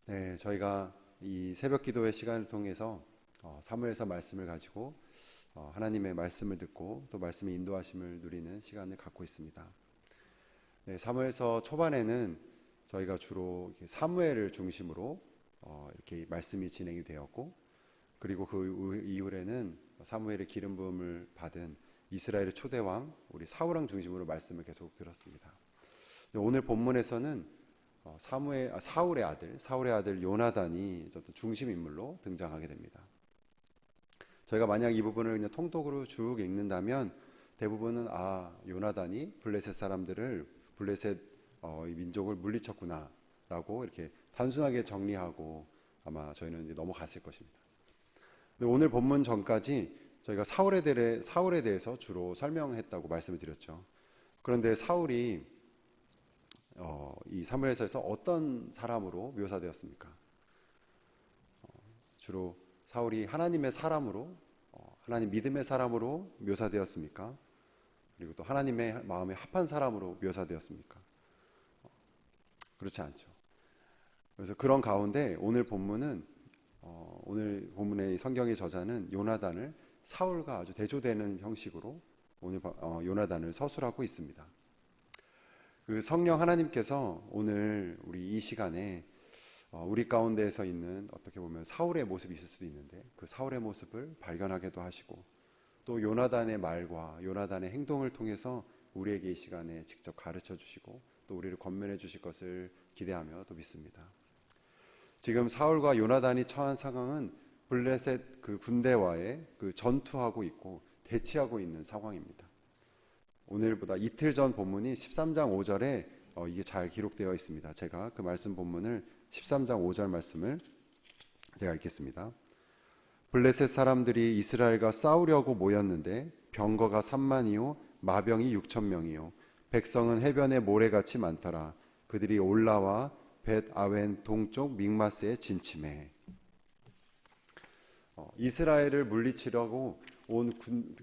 네, 저희가 이 새벽 기도의 시간을 통해서 사무엘서 말씀을 가지고 하나님의 말씀을 듣고 또 말씀의 인도하심을 누리는 시간을 갖고 있습니다. 네, 사무엘서 초반에는 저희가 주로 이렇게 사무엘을 중심으로 이렇게 말씀이 진행이 되었고, 그리고 그 이후에는 사무엘의 기름 부음을 받은 이스라엘의 초대왕 우리 사울왕 중심으로 말씀을 계속 들었습니다. 오늘 본문에서는 사울의 아들 요나단이 어떤 중심 인물로 등장하게 됩니다. 저희가 만약 이 부분을 그냥 통독으로 쭉 읽는다면 대부분은 요나단이 블레셋 이 민족을 물리쳤구나라고 이렇게 단순하게 정리하고 아마 저희는 이제 넘어갔을 것입니다. 근데 오늘 본문 전까지 저희가 사울에 대해서 주로 설명했다고 말씀을 드렸죠. 그런데 사울이 이 사무엘서에서 어떤 사람으로 묘사되었습니까? 주로 사울이 하나님의 사람으로, 하나님 믿음의 사람으로 묘사되었습니까? 그리고 또 하나님의 마음에 합한 사람으로 묘사되었습니까? 그렇지 않죠. 그래서 그런 가운데 오늘 본문의 성경의 저자는 요나단을 사울과 아주 대조되는 형식으로 오늘 요나단을 서술하고 있습니다. 그 성령 하나님께서 오늘 우리 이 시간에 우리 가운데에서 있는 어떻게 보면 사울의 모습이 있을 수도 있는데 그 사울의 모습을 발견하게도 하시고 또 요나단의 말과 요나단의 행동을 통해서 우리에게 이 시간에 직접 가르쳐 주시고 또 우리를 권면해 주실 것을 기대하며 또 믿습니다. 지금 사울과 요나단이 처한 상황은 블레셋 그 군대와의 그 전투하고 있고 대치하고 있는 상황입니다. 오늘보다 이틀 전 본문이 13장 5절에 이게 잘 기록되어 있습니다. 제가 그 말씀 본문을 13장 5절 말씀을 제가 읽겠습니다. 블레셋 사람들이 이스라엘과 싸우려고 모였는데 병거가 3만이요 마병이 6,000명이요 백성은 해변에 모래같이 많더라. 그들이 올라와 벳 아웬 동쪽 믹마스에 진침해. 이스라엘을 물리치려고 온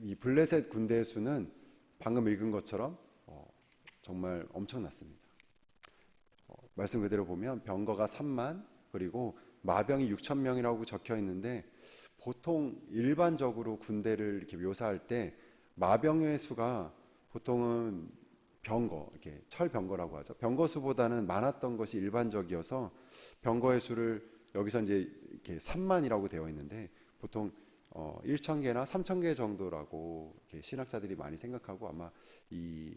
이 블레셋 군대의 수는 방금 읽은 것처럼 정말 엄청났습니다. 말씀 그대로 보면 병거가 3만 그리고 마병이 6,000명이라고 적혀 있는데 보통 일반적으로 군대를 이렇게 묘사할 때 마병의 수가 보통은 이렇게 철병거라고 하죠. 병거 수보다는 많았던 것이 일반적이어서 병거의 수를 여기서 이제 이렇게 3만이라고 되어 있는데 보통 1,000개나 3,000개 정도라고 이렇게 신학자들이 많이 생각하고 아마 이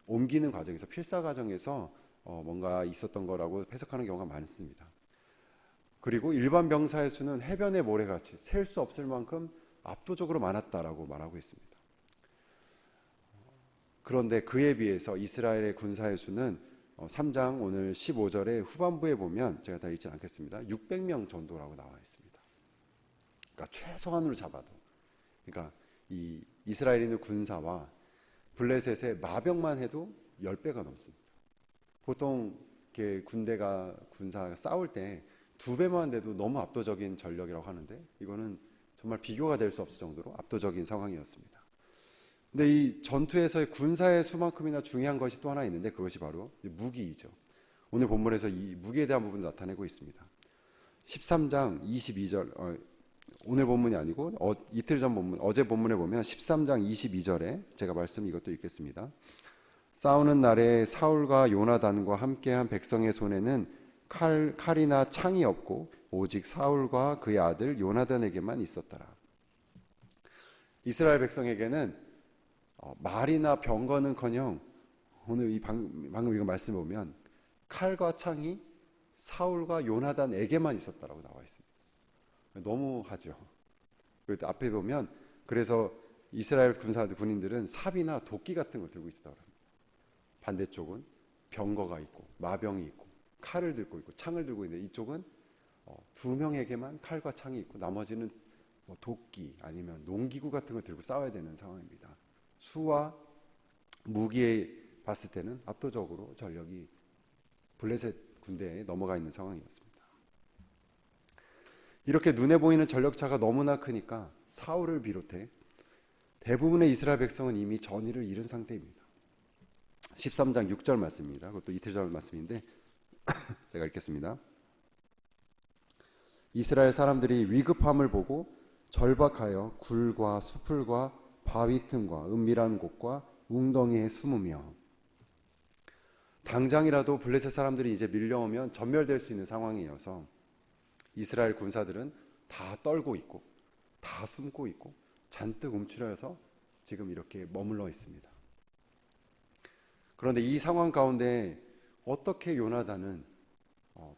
옮기는 과정에서 필사 과정에서 뭔가 있었던 거라고 해석하는 경우가 많습니다. 그리고 일반 병사의 수는 해변의 모래같이 셀 수 없을 만큼 압도적으로 많았다라고 말하고 있습니다. 그런데 그에 비해서 이스라엘의 군사의 수는 3장 오늘 15절의 후반부에 보면 제가 다 읽지 않겠습니다. 600명 정도라고 나와 있습니다. 그러니까 최소한으로 잡아도 그러니까 이 이스라엘에 있는 군사와 블레셋의 마병만 해도 10배가 넘습니다. 보통 이렇게 군사가 싸울 때 2배만 돼도 너무 압도적인 전력이라고 하는데 이거는 정말 비교가 될 수 없을 정도로 압도적인 상황이었습니다. 근데 이 전투에서의 군사의 수만큼이나 중요한 것이 또 하나 있는데 그것이 바로 무기이죠. 오늘 본문에서 이 무기에 대한 부분을 나타내고 있습니다. 13장 22절 오늘 본문이 아니고 이틀 전 본문 어제 본문에 보면 13장 22절에 제가 말씀 이것도 읽겠습니다. 싸우는 날에 사울과 요나단과 함께한 백성의 손에는 칼이나 창이 없고 오직 사울과 그의 아들 요나단에게만 있었더라. 이스라엘 백성에게는 말이나 병거는커녕 오늘 방금 이거 말씀 보면 칼과 창이 사울과 요나단에게만 있었다라고 나와 있습니다. 너무하죠. 그리고 앞에 보면 그래서 이스라엘 군인들은 삽이나 도끼 같은 걸 들고 있었다고 합니다. 반대쪽은 병거가 있고 마병이 있고 칼을 들고 있고 창을 들고 있는데 이쪽은 2명에게만 칼과 창이 있고 나머지는 도끼 아니면 농기구 같은 걸 들고 싸워야 되는 상황입니다. 수와 무기에 봤을 때는 압도적으로 전력이 블레셋 군대에 넘어가 있는 상황이었습니다. 이렇게 눈에 보이는 전력차가 너무나 크니까 사울을 비롯해 대부분의 이스라엘 백성은 이미 전의를 잃은 상태입니다. 13장 6절 말씀입니다. 그것도 이틀 전 말씀인데 제가 읽겠습니다. 이스라엘 사람들이 위급함을 보고 절박하여 굴과 수풀과 바위 틈과 은밀한 곳과 웅덩이에 숨으며, 당장이라도 블레셋 사람들이 이제 밀려오면 전멸될 수 있는 상황이어서 이스라엘 군사들은 다 떨고 있고 다 숨고 있고 잔뜩 움츠려서 지금 이렇게 머물러 있습니다. 그런데 이 상황 가운데 어떻게 요나단은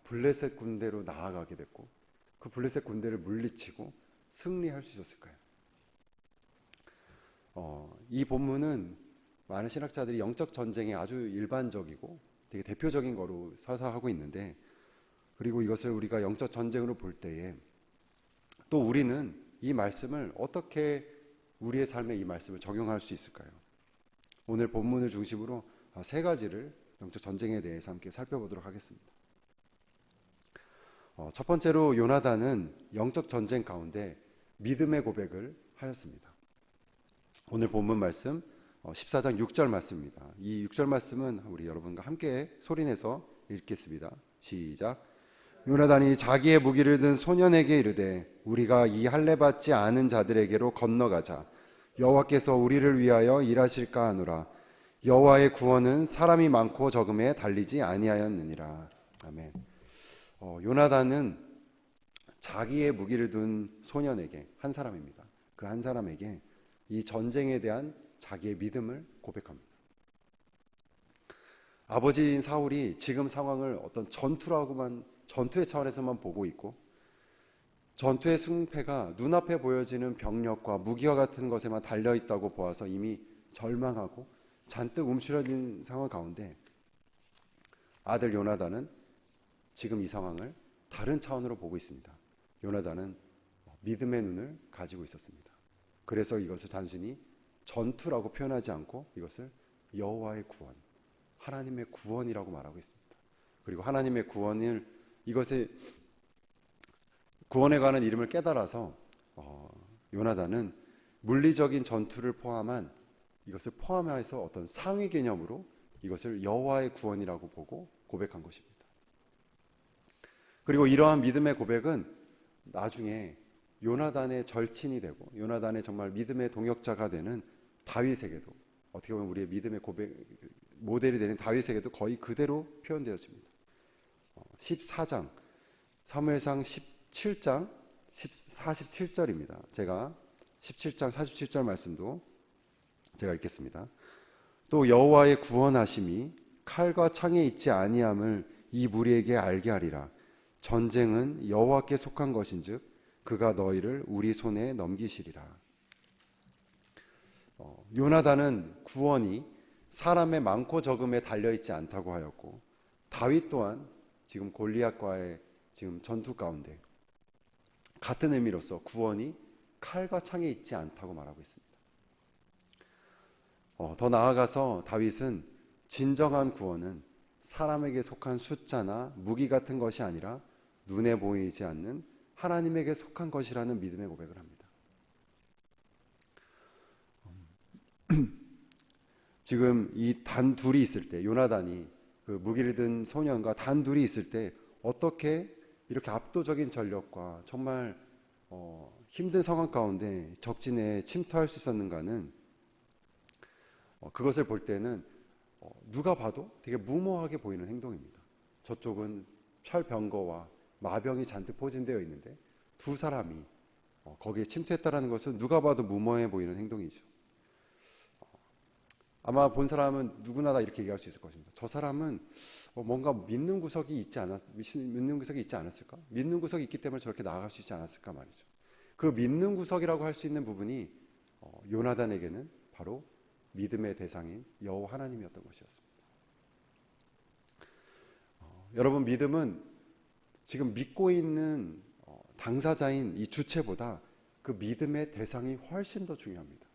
블레셋 군대로 나아가게 됐고 그 블레셋 군대를 물리치고 승리할 수 있었을까요? 이 본문은 많은 신학자들이 영적 전쟁의 아주 일반적이고 되게 대표적인 거로 사사하고 있는데, 그리고 이것을 우리가 영적 전쟁으로 볼 때에 또 우리는 이 말씀을 어떻게 우리의 삶에 이 말씀을 적용할 수 있을까요? 오늘 본문을 중심으로 세 가지를 영적 전쟁에 대해서 함께 살펴보도록 하겠습니다. 첫 번째로 요나단은 영적 전쟁 가운데 믿음의 고백을 하였습니다. 오늘 본문 말씀 14장 6절 말씀입니다. 이 6절 말씀은 우리 여러분과 함께 소리내서 읽겠습니다. 시작. 요나단이 자기의 무기를 든 소년에게 이르되 우리가 이 할례 받지 않은 자들에게로 건너가자. 여호와께서 우리를 위하여 일하실까 하노라. 여호와의 구원은 사람이 많고 적음에 달리지 아니하였느니라. 아멘. 요나단은 자기의 무기를 둔 소년에게, 한 사람입니다. 그 한 사람에게 이 전쟁에 대한 자기의 믿음을 고백합니다. 아버지인 사울이 지금 상황을 어떤 전투의 차원에서만 보고 있고, 전투의 승패가 눈앞에 보여지는 병력과 무기와 같은 것에만 달려있다고 보아서 이미 절망하고 잔뜩 움츠러진 상황 가운데 아들 요나단은 지금 이 상황을 다른 차원으로 보고 있습니다. 요나단은 믿음의 눈을 가지고 있었습니다. 그래서 이것을 단순히 전투라고 표현하지 않고 이것을 여호와의 구원, 하나님의 구원이라고 말하고 있습니다. 그리고 하나님의 구원을, 이것의 구원에 관한 이름을 깨달아서 요나단은 물리적인 전투를 포함한 이것을 포함해서 어떤 상위 개념으로 이것을 여호와의 구원이라고 보고 고백한 것입니다. 그리고 이러한 믿음의 고백은 나중에 요나단의 절친이 되고 요나단의 정말 믿음의 동역자가 되는 다윗에게도, 어떻게 보면 우리의 믿음의 고백 모델이 되는 다윗에게도 거의 그대로 표현되었습니다. 14장 사무엘상 17장 47절입니다. 제가 17장 47절 말씀도 제가 읽겠습니다. 또 여호와의 구원하심이 칼과 창에 있지 아니함을 이 무리에게 알게 하리라. 전쟁은 여호와께 속한 것인즉 그가 너희를 우리 손에 넘기시리라. 요나단은 구원이 사람의 많고 적음에 달려있지 않다고 하였고, 다윗 또한 지금 골리앗과의 지금 전투 가운데 같은 의미로서 구원이 칼과 창에 있지 않다고 말하고 있습니다. 더 나아가서 다윗은 진정한 구원은 사람에게 속한 숫자나 무기 같은 것이 아니라 눈에 보이지 않는 하나님에게 속한 것이라는 믿음의 고백을 합니다. 지금 이 단 둘이 있을 때, 요나단이 그 무기를 든 소년과 단 둘이 있을 때 어떻게 이렇게 압도적인 전력과 정말 힘든 상황 가운데 적진에 침투할 수 있었는가는, 그것을 볼 때는 누가 봐도 되게 무모하게 보이는 행동입니다. 저쪽은 철병거와 마병이 잔뜩 포진되어 있는데 두 사람이 거기에 침투했다는 것은 누가 봐도 무모해 보이는 행동이죠. 아마 본 사람은 누구나 다 이렇게 얘기할 수 있을 것입니다. 저 사람은 뭔가 믿는 구석이 있지 않았을까? 믿는 구석이 있기 때문에 저렇게 나아갈 수 있지 않았을까 말이죠. 그 믿는 구석이라고 할 수 있는 부분이 요나단에게는 바로 믿음의 대상인 여호와 하나님이었던 것이었습니다. 여러분, 믿음은 지금 믿고 있는 당사자인 이 주체보다 그 믿음의 대상이 훨씬 더 중요합니다.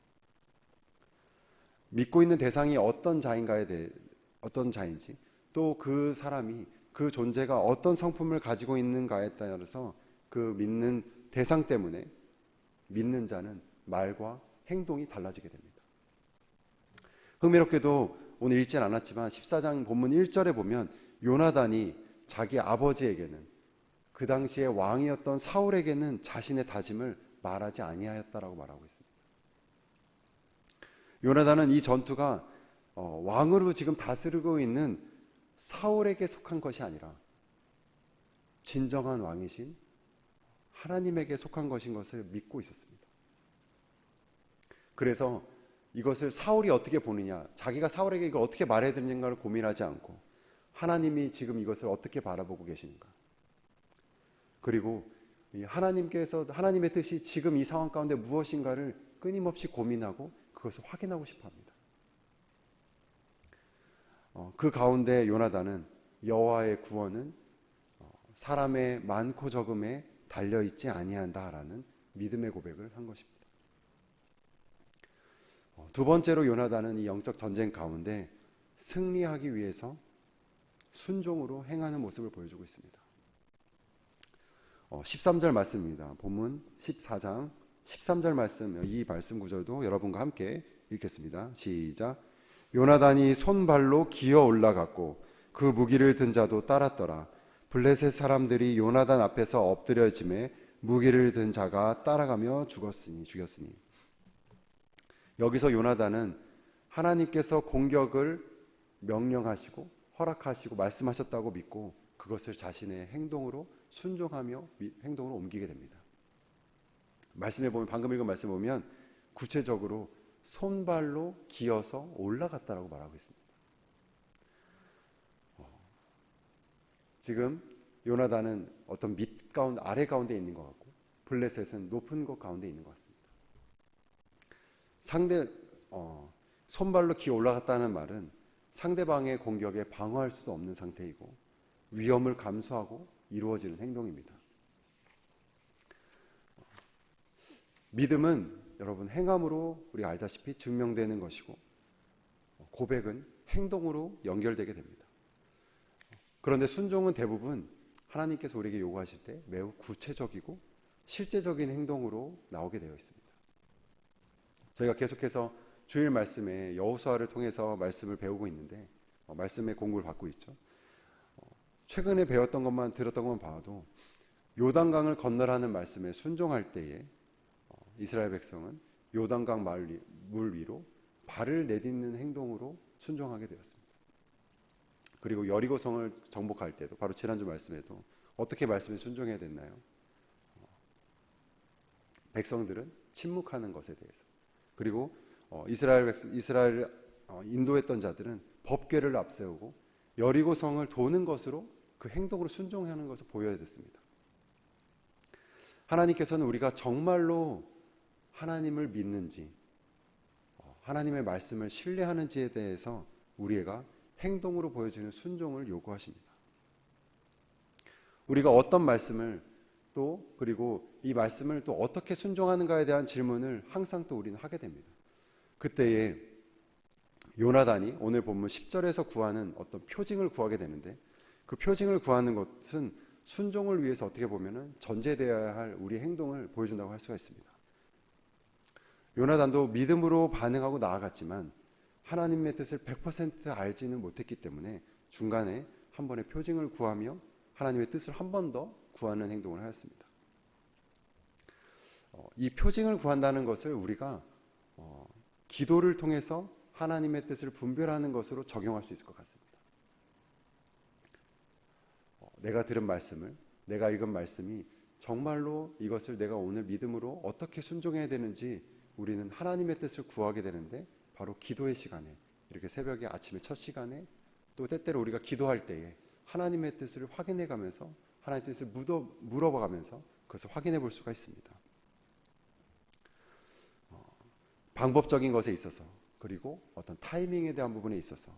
믿고 있는 대상이 어떤 자인지, 또 그 사람이, 그 존재가 어떤 성품을 가지고 있는가에 따라서 그 믿는 대상 때문에 믿는 자는 말과 행동이 달라지게 됩니다. 흥미롭게도 오늘 읽진 않았지만 14장 본문 1절에 보면 요나단이 자기 아버지에게는 그 당시에 왕이었던 사울에게는 자신의 다짐을 말하지 아니하였다라고 말하고 있습니다. 요나단은 이 전투가 왕으로 지금 다스리고 있는 사울에게 속한 것이 아니라 진정한 왕이신 하나님에게 속한 것인 것을 믿고 있었습니다. 그래서 이것을 사울이 어떻게 보느냐, 자기가 사울에게 이걸 어떻게 말해야 되는가를 고민하지 않고 하나님이 지금 이것을 어떻게 바라보고 계시는가, 그리고 하나님께서 하나님의 뜻이 지금 이 상황 가운데 무엇인가를 끊임없이 고민하고 그것을 확인하고 싶어 합니다. 그 가운데 요나단은 여호와의 구원은 사람의 많고 적음에 달려있지 아니한다라는 믿음의 고백을 한 것입니다. 두 번째로 요나단은 이 영적 전쟁 가운데 승리하기 위해서 순종으로 행하는 모습을 보여주고 있습니다. 13절 말씀입니다. 본문 14장 13절 말씀, 이 말씀 구절도 여러분과 함께 읽겠습니다. 시작. 요나단이 손발로 기어 올라갔고 그 무기를 든 자도 따랐더라. 블레셋 사람들이 요나단 앞에서 엎드려짐에 무기를 든 자가 따라가며 죽였으니. 여기서 요나단은 하나님께서 공격을 명령하시고 허락하시고 말씀하셨다고 믿고 그것을 자신의 행동으로 순종하며 행동으로 옮기게 됩니다. 말씀에 보면, 방금 읽은 말씀에 보면 구체적으로 손발로 기어서 올라갔다라고 말하고 있습니다. 지금 요나단은 어떤 밑 가운데, 아래 가운데 있는 것 같고 블레셋은 높은 곳 가운데 있는 것 같습니다. 손발로 기어 올라갔다는 말은 상대방의 공격에 방어할 수도 없는 상태이고 위험을 감수하고 이루어지는 행동입니다. 믿음은 여러분 행함으로 우리가 알다시피 증명되는 것이고 고백은 행동으로 연결되게 됩니다. 그런데 순종은 대부분 하나님께서 우리에게 요구하실 때 매우 구체적이고 실제적인 행동으로 나오게 되어 있습니다. 저희가 계속해서 주일 말씀에 여호수아를 통해서 말씀을 배우고 있는데 말씀의 공부를 받고 있죠. 최근에 배웠던 것만 들었던 것만 봐도 요단강을 건너라는 말씀에 순종할 때에 이스라엘 백성은 요단강 물 위로 발을 내딛는 행동으로 순종하게 되었습니다. 그리고 여리고성을 정복할 때도 바로 지난주 말씀에도 어떻게 말씀에 순종해야 됐나요? 백성들은 침묵하는 것에 대해서, 그리고 이스라엘 인도했던 자들은 법궤를 앞세우고 여리고성을 도는 것으로 그 행동으로 순종하는 것을 보여야 됐습니다. 하나님께서는 우리가 정말로 하나님을 믿는지, 하나님의 말씀을 신뢰하는지에 대해서 우리가 행동으로 보여지는 순종을 요구하십니다. 우리가 어떤 말씀을 또 그리고 이 말씀을 또 어떻게 순종하는가에 대한 질문을 항상 또 우리는 하게 됩니다. 그때에 요나단이 오늘 본문 10절에서 구하는 어떤 표징을 구하게 되는데, 그 표징을 구하는 것은 순종을 위해서 어떻게 보면은 전제되어야 할 우리 행동을 보여준다고 할 수가 있습니다. 요나단도 믿음으로 반응하고 나아갔지만 하나님의 뜻을 100% 알지는 못했기 때문에 중간에 한 번의 표징을 구하며 하나님의 뜻을 한 번 더 구하는 행동을 하였습니다. 이 표징을 구한다는 것을 우리가 기도를 통해서 하나님의 뜻을 분별하는 것으로 적용할 수 있을 것 같습니다. 내가 들은 말씀을, 내가 읽은 말씀이 정말로 이것을 내가 오늘 믿음으로 어떻게 순종해야 되는지 우리는 하나님의 뜻을 구하게 되는데, 바로 기도의 시간에, 이렇게 새벽에 아침에 첫 시간에, 또 때때로 우리가 기도할 때에 하나님의 뜻을 확인해 가면서 하나님의 뜻을 물어봐 가면서 그것을 확인해 볼 수가 있습니다. 방법적인 것에 있어서, 그리고 어떤 타이밍에 대한 부분에 있어서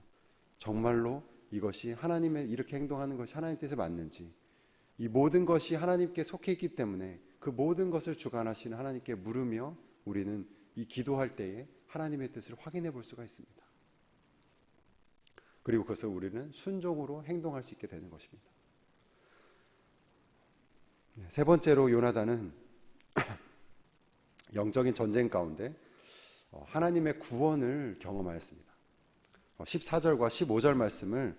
정말로 이것이 하나님의 이렇게 행동하는 것이 하나님 뜻에 맞는지, 이 모든 것이 하나님께 속해 있기 때문에 그 모든 것을 주관하시는 하나님께 물으며 우리는 이 기도할 때에 하나님의 뜻을 확인해 볼 수가 있습니다. 그리고 그것을 우리는 순종으로 행동할 수 있게 되는 것입니다. 세 번째로 요나단은 영적인 전쟁 가운데 하나님의 구원을 경험하였습니다. 14절과 15절 말씀을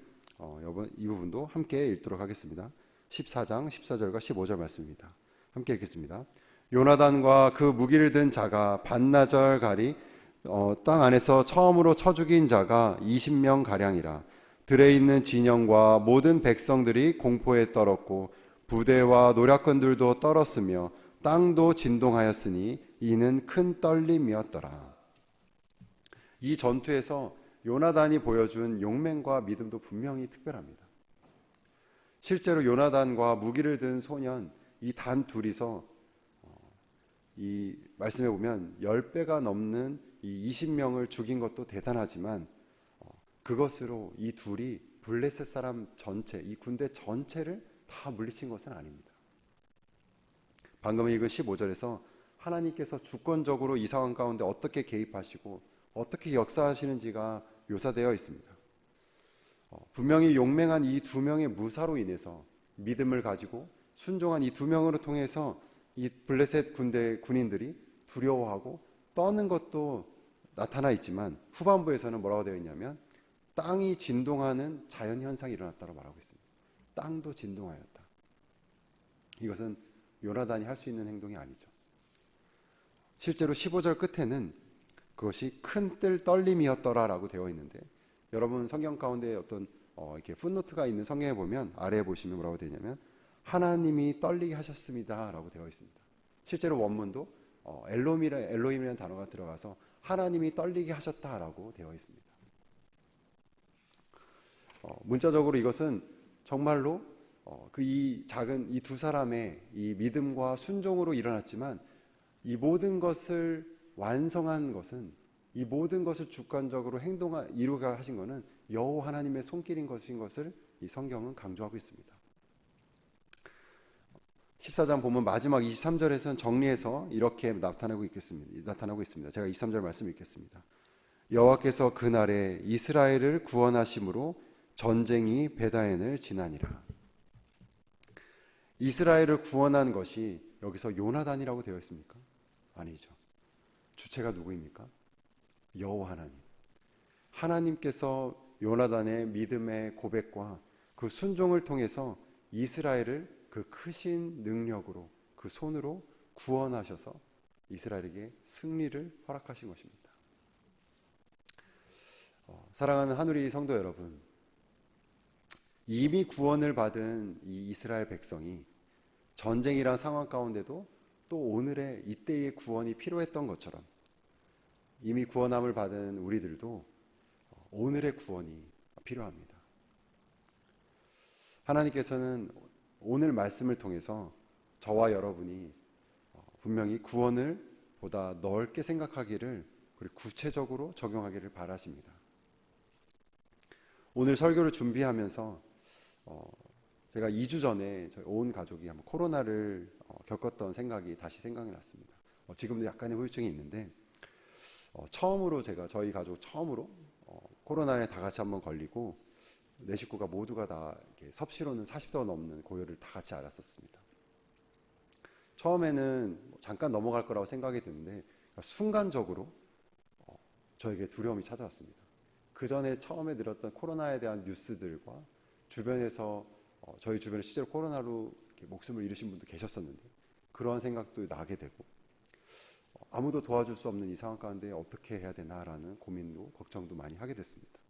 이 부분도 함께 읽도록 하겠습니다. 14장 14절과 15절 말씀입니다. 함께 읽겠습니다. 요나단과 그 무기를 든 자가 반나절 가리 땅 안에서 처음으로 쳐 죽인 자가 20명 가량이라. 들에 있는 진영과 모든 백성들이 공포에 떨었고 부대와 노략건들도 떨었으며 땅도 진동하였으니 이는 큰 떨림이었더라. 이 전투에서 요나단이 보여준 용맹과 믿음도 분명히 특별합니다. 실제로 요나단과 무기를 든 소년 이 단 둘이서 이 말씀에 보면 10배가 넘는 이 20명을 죽인 것도 대단하지만 그것으로 이 둘이 블레셋 사람 전체, 이 군대 전체를 다 물리친 것은 아닙니다. 방금 읽은 15절에서 하나님께서 주권적으로 이 상황 가운데 어떻게 개입하시고 어떻게 역사하시는지가 묘사되어 있습니다. 분명히 용맹한 이 두 명의 무사로 인해서 믿음을 가지고 순종한 이 두 명으로 통해서 이 블레셋 군인들이 두려워하고 떠는 것도 나타나 있지만 후반부에서는 뭐라고 되어 있냐면 땅이 진동하는 자연현상이 일어났다고 말하고 있습니다. 땅도 진동하였다. 이것은 요나단이 할 수 있는 행동이 아니죠. 실제로 15절 끝에는 그것이 큰 떨림이었더라라고 되어 있는데 여러분 성경 가운데 어떤 이렇게 풋노트가 있는 성경에 보면 아래에 보시면 뭐라고 되냐면 하나님이 떨리게 하셨습니다라고 되어 있습니다. 실제로 원문도 엘로힘이라는 단어가 들어가서 하나님이 떨리게 하셨다라고 되어 있습니다. 문자적으로 이것은 정말로 이 작은 이 두 사람의 이 믿음과 순종으로 일어났지만 이 모든 것을 완성한 것은 이 모든 것을 주관적으로 이루가 하신 것은 여호와 하나님의 손길인 것인 것을 이 성경은 강조하고 있습니다. 14장 보면 마지막 23절에서는 정리해서 이렇게 나타나고 있습니다. 제가 23절 말씀 읽겠습니다. 여호와께서 그날에 이스라엘을 구원하심으로 전쟁이 베다엔을 지나니라. 이스라엘을 구원한 것이 여기서 요나단이라고 되어 있습니까? 아니죠. 주체가 누구입니까? 여호와 하나님. 하나님께서 요나단의 믿음의 고백과 그 순종을 통해서 이스라엘을 그 크신 능력으로 그 손으로 구원하셔서 이스라엘에게 승리를 허락하신 것입니다. 사랑하는 하누리 성도 여러분, 이미 구원을 받은 이 이스라엘 백성이 전쟁이란 상황 가운데도 또 오늘의 이때의 구원이 필요했던 것처럼 이미 구원함을 받은 우리들도 오늘의 구원이 필요합니다. 하나님께서는 오늘 말씀을 통해서 저와 여러분이 분명히 구원을 보다 넓게 생각하기를 그리고 구체적으로 적용하기를 바라십니다. 오늘 설교를 준비하면서 제가 2주 전에 저희 온 가족이 한번 코로나를 겪었던 생각이 다시 생각이 났습니다. 지금도 약간의 후유증이 있는데 처음으로 저희 가족 처음으로 코로나에 다 같이 한번 걸리고 내 식구가 모두가 다 섭씨로는 40도가 넘는 고열을 다 같이 앓았었습니다. 처음에는 잠깐 넘어갈 거라고 생각이 드는데 순간적으로 저에게 두려움이 찾아왔습니다. 그 전에 처음에 들었던 코로나에 대한 뉴스들과 주변에서 저희 주변에 실제로 코로나로 목숨을 잃으신 분도 계셨었는데 그런 생각도 나게 되고 아무도 도와줄 수 없는 이 상황 가운데 어떻게 해야 되나라는 고민도 걱정도 많이 하게 됐습니다.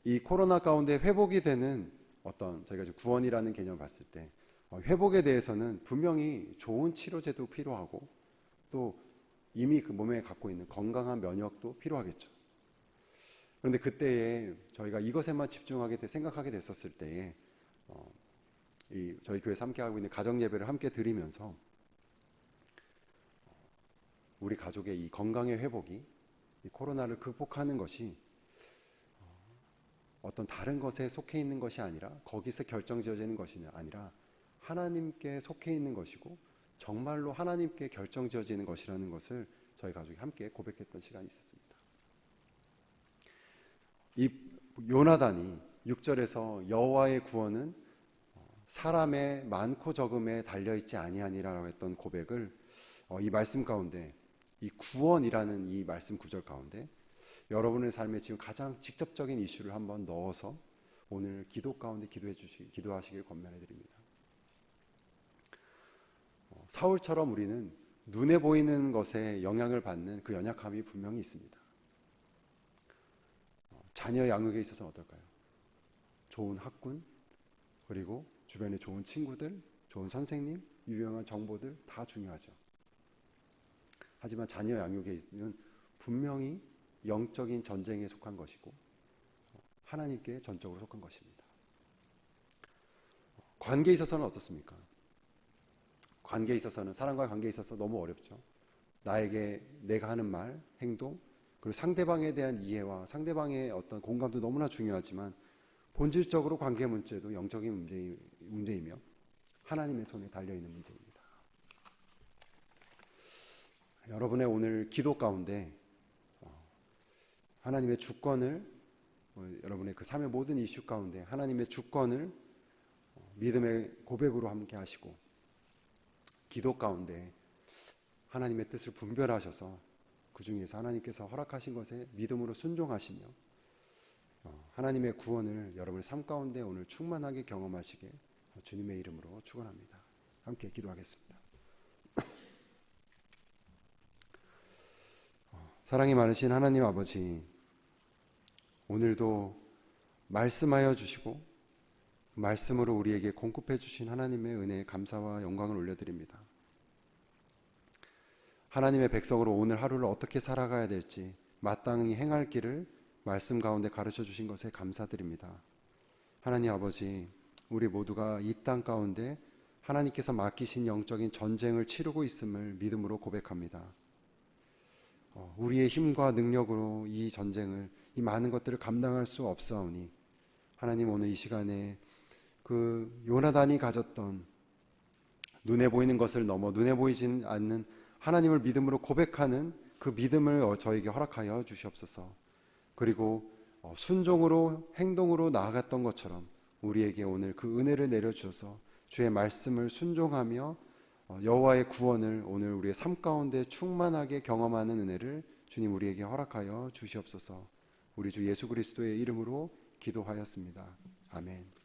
이 코로나 가운데 회복이 되는 어떤 저희가 구원이라는 개념을 봤을 때 회복에 대해서는 분명히 좋은 치료제도 필요하고 또 이미 그 몸에 갖고 있는 건강한 면역도 필요하겠죠. 그런데 그때에 저희가 이것에만 생각하게 됐었을 때에 저희 교회에서 함께 하고 있는 가정 예배를 함께 드리면서 우리 가족의 이 건강의 회복이 이 코로나를 극복하는 것이 어떤 다른 것에 속해 있는 것이 아니라 거기서 결정지어지는 것이 아니라 하나님께 속해 있는 것이고 정말로 하나님께 결정지어지는 것이라는 것을 저희 가족이 함께 고백했던 시간이 있었습니다. 이 요나단이 6절에서 여호와의 구원은 사람의 많고 적음에 달려있지 아니하니라라고 했던 고백을 이 말씀 가운데 이 구원이라는 이 말씀 구절 가운데 여러분의 삶에 지금 가장 직접적인 이슈를 한번 넣어서 오늘 기도 가운데 기도하시길 권면해 드립니다. 사울처럼 우리는 눈에 보이는 것에 영향을 받는 그 연약함이 분명히 있습니다. 자녀 양육에 있어서는 어떨까요? 좋은 학군, 그리고 주변에 좋은 친구들, 좋은 선생님, 유용한 정보들 다 중요하죠. 하지만 자녀 양육에는 분명히 영적인 전쟁에 속한 것이고 하나님께 전적으로 속한 것입니다. 관계에 있어서는 어떻습니까? 관계에 있어서는, 사람과의 관계에 있어서 너무 어렵죠. 내가 하는 말, 행동, 그리고 상대방에 대한 이해와 상대방의 어떤 공감도 너무나 중요하지만 본질적으로 관계 문제도 영적인 문제이며 하나님의 손에 달려있는 문제입니다. 여러분의 오늘 기도 가운데 하나님의 주권을, 여러분의 그 삶의 모든 이슈 가운데 하나님의 주권을 믿음의 고백으로 함께 하시고, 기도 가운데 하나님의 뜻을 분별하셔서 그 중에서 하나님께서 허락하신 것에 믿음으로 순종하시며 하나님의 구원을 여러분의 삶 가운데 오늘 충만하게 경험하시게 주님의 이름으로 축원합니다. 함께 기도하겠습니다. 사랑이 많으신 하나님 아버지, 오늘도 말씀하여 주시고 말씀으로 우리에게 공급해 주신 하나님의 은혜에 감사와 영광을 올려드립니다. 하나님의 백성으로 오늘 하루를 어떻게 살아가야 될지 마땅히 행할 길을 말씀 가운데 가르쳐 주신 것에 감사드립니다. 하나님 아버지, 우리 모두가 이 땅 가운데 하나님께서 맡기신 영적인 전쟁을 치르고 있음을 믿음으로 고백합니다. 우리의 힘과 능력으로 이 전쟁을, 이 많은 것들을 감당할 수 없사오니 하나님, 오늘 이 시간에 그 요나단이 가졌던 눈에 보이는 것을 넘어 눈에 보이진 않는 하나님을 믿음으로 고백하는 그 믿음을 저에게 허락하여 주시옵소서. 그리고 순종으로 행동으로 나아갔던 것처럼 우리에게 오늘 그 은혜를 내려주셔서 주의 말씀을 순종하며 여호와의 구원을 오늘 우리의 삶 가운데 충만하게 경험하는 은혜를 주님 우리에게 허락하여 주시옵소서. 우리 주 예수 그리스도의 이름으로 기도하였습니다. 아멘.